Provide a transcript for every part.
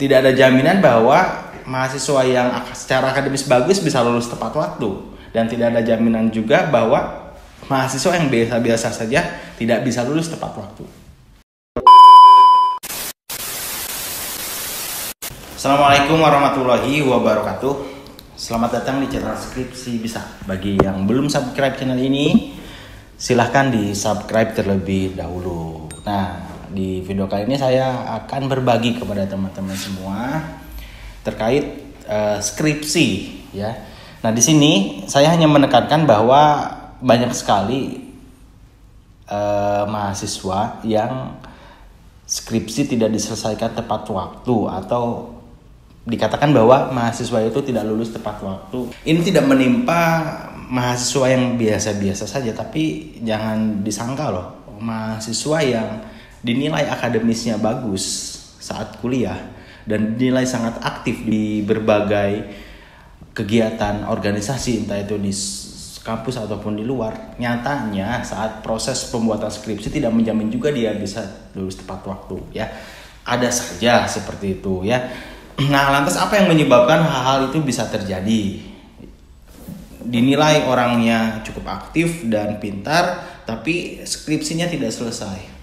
tidak ada jaminan bahwa mahasiswa yang secara akademis bagus bisa lulus tepat waktu, dan tidak ada jaminan juga bahwa mahasiswa yang biasa-biasa saja tidak bisa lulus tepat waktu. Assalamualaikum warahmatullahi wabarakatuh. Selamat datang di channel Skripsi Bisa. Bagi yang belum subscribe channel ini, silahkan di subscribe terlebih dahulu. Nah, di video kali ini saya akan berbagi kepada teman-teman semua terkait skripsi, ya. Nah, di sini saya hanya menekankan bahwa banyak sekali mahasiswa yang skripsi tidak diselesaikan tepat waktu, atau dikatakan bahwa mahasiswa itu tidak lulus tepat waktu. Ini tidak menimpa mahasiswa yang biasa-biasa saja, tapi jangan disangka loh, mahasiswa yang dinilai akademisnya bagus saat kuliah dan dinilai sangat aktif di berbagai kegiatan organisasi, entah itu di kampus ataupun di luar, nyatanya saat proses pembuatan skripsi tidak menjamin juga dia bisa lulus tepat waktu, ya. Ada saja seperti itu, ya. Nah, lantas apa yang menyebabkan hal-hal itu bisa terjadi? Dinilai orangnya cukup aktif dan pintar, tapi skripsinya tidak selesai.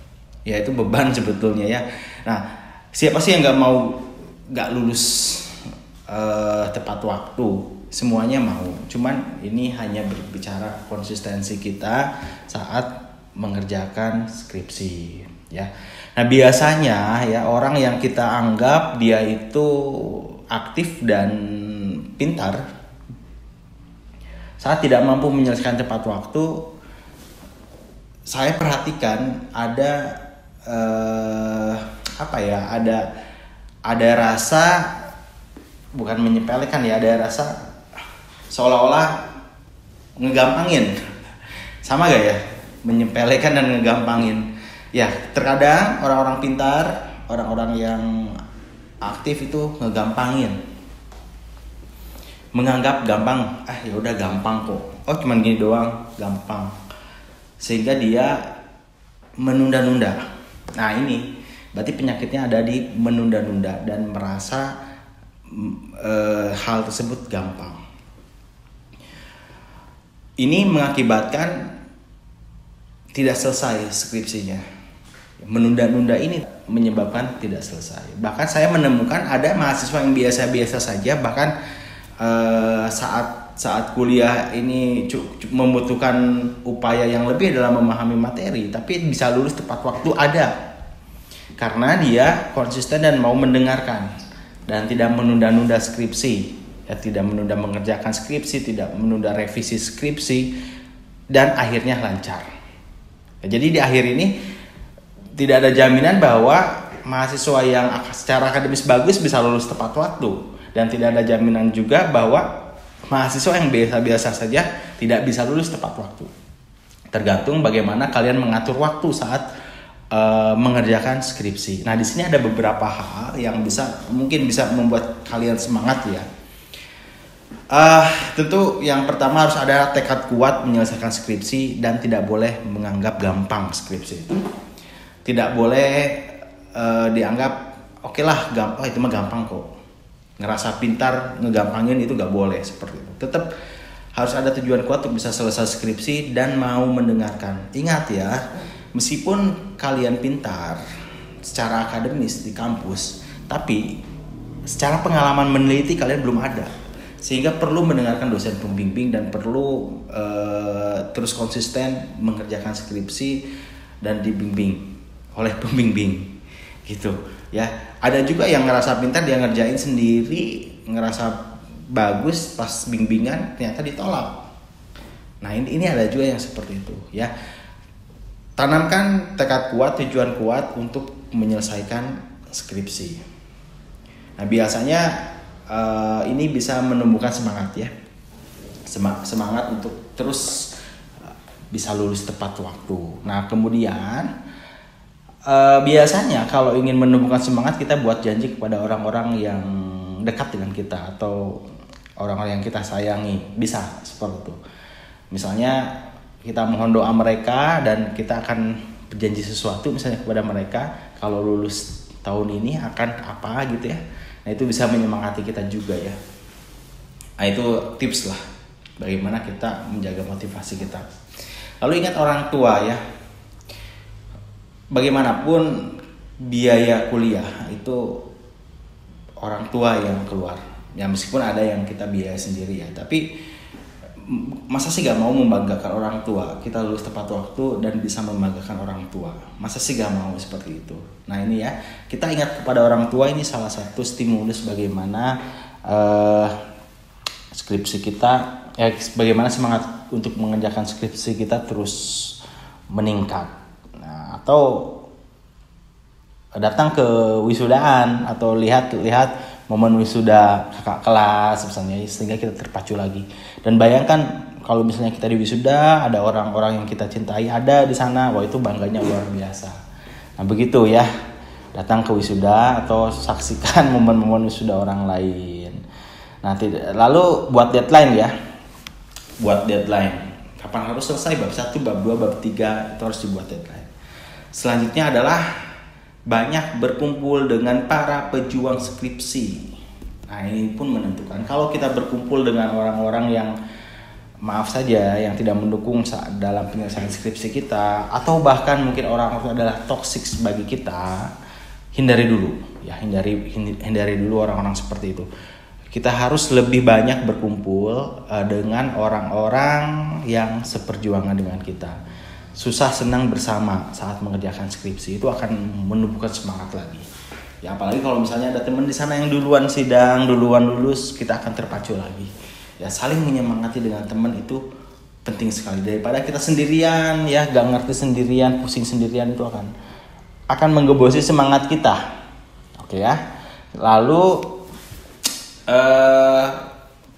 Ya, itu beban sebetulnya, ya. Nah, siapa sih yang nggak lulus tepat waktu? Semuanya mau. Cuman ini hanya berbicara konsistensi kita saat mengerjakan skripsi, ya. Nah, biasanya ya orang yang kita anggap dia itu aktif dan pintar, saat tidak mampu menyelesaikan tepat waktu, saya perhatikan ada ada rasa, bukan menyepelekan ya, ada rasa seolah-olah ngegampangin. Sama gak ya? Menyepelekan dan ngegampangin. Ya, terkadang orang-orang pintar, orang-orang yang aktif itu ngegampangin. Menganggap gampang, ya udah gampang kok. Oh, cuman gini doang, gampang. Sehingga dia menunda-nunda. Nah, ini berarti penyakitnya ada di menunda-nunda dan merasa hal tersebut gampang. Ini mengakibatkan tidak selesai skripsinya. Menunda-nunda ini menyebabkan tidak selesai. Bahkan saya menemukan ada mahasiswa yang biasa-biasa saja, bahkan saat kuliah ini membutuhkan upaya yang lebih dalam memahami materi, tapi bisa lulus tepat waktu ada. Karena dia konsisten dan mau mendengarkan dan tidak menunda-nunda skripsi, ya, tidak menunda mengerjakan skripsi, tidak menunda revisi skripsi, dan akhirnya lancar. Ya, jadi di akhir ini tidak ada jaminan bahwa mahasiswa yang secara akademis bagus bisa lulus tepat waktu, dan tidak ada jaminan juga bahwa mahasiswa yang biasa-biasa saja tidak bisa lulus tepat waktu. Tergantung bagaimana kalian mengatur waktu saat mengerjakan skripsi. Nah, di sini ada beberapa hal yang mungkin bisa membuat kalian semangat, ya. Tentu yang pertama harus ada tekad kuat menyelesaikan skripsi dan tidak boleh menganggap gampang skripsi itu. Tidak boleh dianggap oke lah, itu mah gampang kok. Ngerasa pintar ngegampangin itu gak boleh seperti itu. Tetap harus ada tujuan kuat untuk bisa selesai skripsi dan mau mendengarkan. Ingat ya, meskipun kalian pintar secara akademis di kampus, tapi secara pengalaman meneliti kalian belum ada, sehingga perlu mendengarkan dosen pembimbing dan perlu terus konsisten mengerjakan skripsi dan dibimbing oleh pembimbing, gitu ya. Ada juga yang ngerasa pintar, dia ngerjain sendiri, ngerasa bagus, pas bimbingan ternyata ditolak. Nah, ini ada juga yang seperti itu, ya. Tanamkan tekad kuat, tujuan kuat untuk menyelesaikan skripsi. Nah, biasanya ini bisa menumbuhkan semangat, ya. Semangat untuk terus bisa lulus tepat waktu. Nah, kemudian biasanya kalau ingin menumbuhkan semangat, kita buat janji kepada orang-orang yang dekat dengan kita atau orang-orang yang kita sayangi. Bisa seperti itu. Misalnya kita mohon doa mereka dan kita akan berjanji sesuatu misalnya kepada mereka, kalau lulus tahun ini akan apa gitu ya. Nah itu bisa menyemangati kita juga ya. Nah itu tips lah bagaimana kita menjaga motivasi kita. Lalu ingat orang tua ya, bagaimanapun biaya kuliah itu orang tua yang keluar ya, meskipun ada yang kita biaya sendiri ya, tapi masa sih gak mau membanggakan orang tua, kita lulus tepat waktu dan bisa membanggakan orang tua, masa sih gak mau seperti itu. Nah ini ya, kita ingat kepada orang tua, ini salah satu stimulus bagaimana skripsi kita ya, bagaimana semangat untuk mengerjakan skripsi kita terus meningkat. Nah, atau datang ke wisudaan atau lihat momen wisuda kakak kelas misalnya, sehingga kita terpacu lagi. Dan bayangkan kalau misalnya kita di wisuda, ada orang-orang yang kita cintai ada di sana, wah itu bangganya luar biasa. Nah begitu ya, datang ke wisuda atau saksikan momen-momen wisuda orang lain. Nah lalu buat deadline ya, kapan harus selesai bab 1, bab 2, bab 3 itu harus dibuat deadline. Selanjutnya adalah banyak berkumpul dengan para pejuang skripsi. Nah ini pun menentukan. Kalau kita berkumpul dengan orang-orang yang maaf saja yang tidak mendukung dalam penyelesaian skripsi kita, atau bahkan mungkin orang-orang adalah toksik bagi kita, hindari dulu ya, hindari dulu orang-orang seperti itu. Kita harus lebih banyak berkumpul dengan orang-orang yang seperjuangan dengan kita. Susah senang bersama saat mengerjakan skripsi itu akan menumbuhkan semangat lagi. Ya apalagi kalau misalnya ada teman di sana yang duluan sidang, duluan lulus, kita akan terpacu lagi. Ya saling menyemangati dengan teman itu penting sekali, daripada kita sendirian ya, gak ngerti sendirian, pusing sendirian, itu akan menggebosi semangat kita. Oke ya. Lalu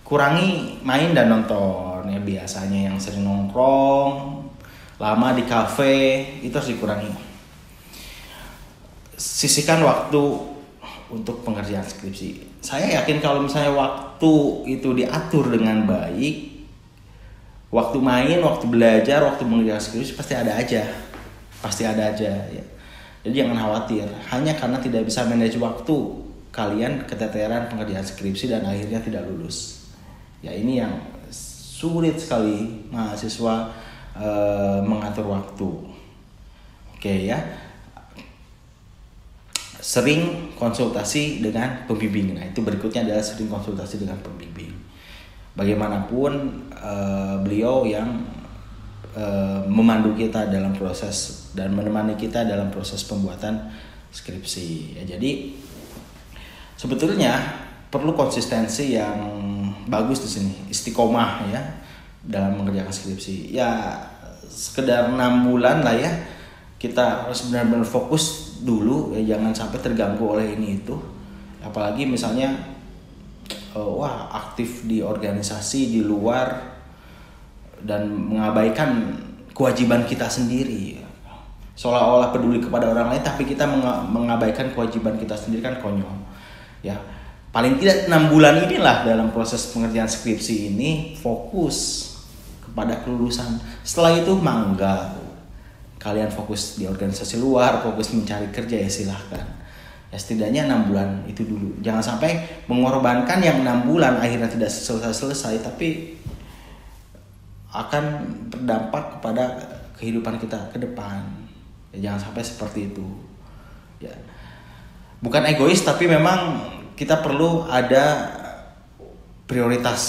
kurangi main dan nonton ya, biasanya yang sering nongkrong lama di kafe itu harus dikurangi. Sisihkan waktu untuk pengerjaan skripsi. Saya yakin kalau misalnya waktu itu diatur dengan baik, waktu main, waktu belajar, waktu mengerjakan skripsi pasti ada aja ya. Jadi jangan khawatir, hanya karena tidak bisa manage waktu, kalian keteteran pengerjaan skripsi dan akhirnya tidak lulus. Ya ini yang sulit sekali mahasiswa mengatur waktu. Oke ya. Sering konsultasi dengan pembimbing. Nah itu berikutnya adalah sering konsultasi dengan pembimbing. Bagaimanapun beliau yang memandu kita dalam proses dan menemani kita dalam proses pembuatan skripsi ya. Jadi sebetulnya perlu konsistensi yang bagus di sini, istiqomah ya dalam mengerjakan skripsi. Ya sekedar 6 bulan lah ya, kita harus benar-benar fokus dulu ya, jangan sampai terganggu oleh ini itu. Apalagi misalnya aktif di organisasi di luar dan mengabaikan kewajiban kita sendiri, seolah-olah peduli kepada orang lain tapi kita mengabaikan kewajiban kita sendiri, kan konyol ya. Paling tidak 6 bulan inilah dalam proses pengerjaan skripsi ini fokus pada kelulusan. Setelah itu mangga kalian fokus di organisasi luar, fokus mencari kerja ya silahkan. Ya setidaknya 6 bulan itu dulu. Jangan sampai mengorbankan yang 6 bulan akhirnya tidak selesai tapi akan berdampak kepada kehidupan kita ke depan. Ya jangan sampai seperti itu. Ya. Bukan egois tapi memang kita perlu ada prioritas,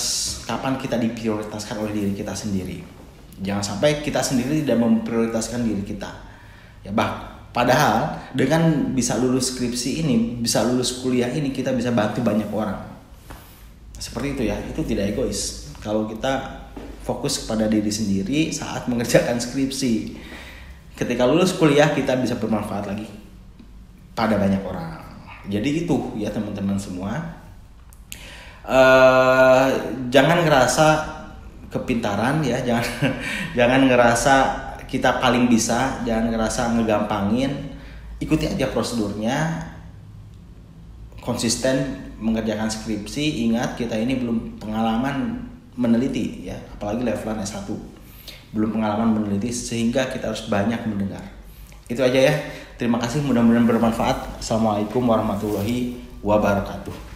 kapan kita diprioritaskan oleh diri kita sendiri. Jangan sampai kita sendiri tidak memprioritaskan diri kita. Ya padahal dengan bisa lulus skripsi ini, bisa lulus kuliah ini, kita bisa bantu banyak orang. Seperti itu ya, itu tidak egois. Kalau kita fokus kepada diri sendiri saat mengerjakan skripsi, ketika lulus kuliah kita bisa bermanfaat lagi pada banyak orang. Jadi itu ya teman-teman semua. Jangan ngerasa kepintaran ya, jangan ngerasa kita paling bisa, jangan ngerasa ngegampangin. Ikuti aja prosedurnya, konsisten mengerjakan skripsi. Ingat kita ini belum pengalaman meneliti ya, apalagi levelan S1 belum pengalaman meneliti, sehingga kita harus banyak mendengar. Itu aja ya Terima kasih, mudah-mudahan bermanfaat. Assalamualaikum warahmatullahi wabarakatuh.